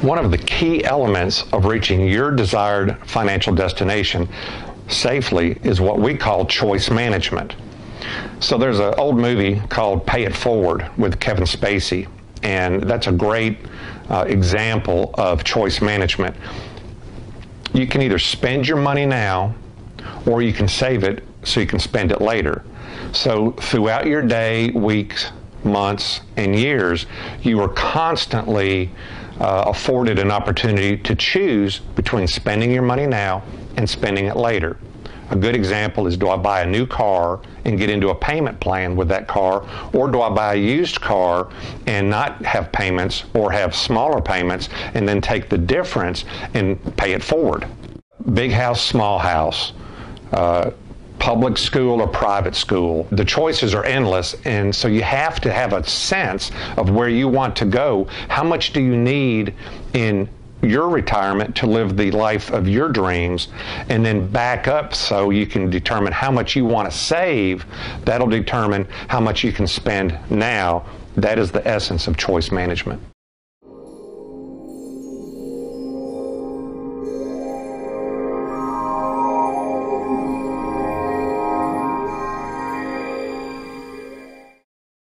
One of the key elements of reaching your desired financial destination safely is what we call choice management. So there's an old movie called Pay It Forward with Kevin Spacey, and that's a great example of choice management. You can either spend your money now or you can save it so you can spend it later. So throughout your day, weeks, months, and years, you are constantly afforded an opportunity to choose between spending your money now and spending it later. A good example is, do I buy a new car and get into a payment plan with that car, or do I buy a used car and not have payments or have smaller payments and then take the difference and pay it forward? Big house, small house, public school or private school. The choices are endless, and so you have to have a sense of where you want to go. How much do you need in your retirement to live the life of your dreams, and then back up so you can determine how much you want to save. That'll determine how much you can spend now. That is the essence of choice management.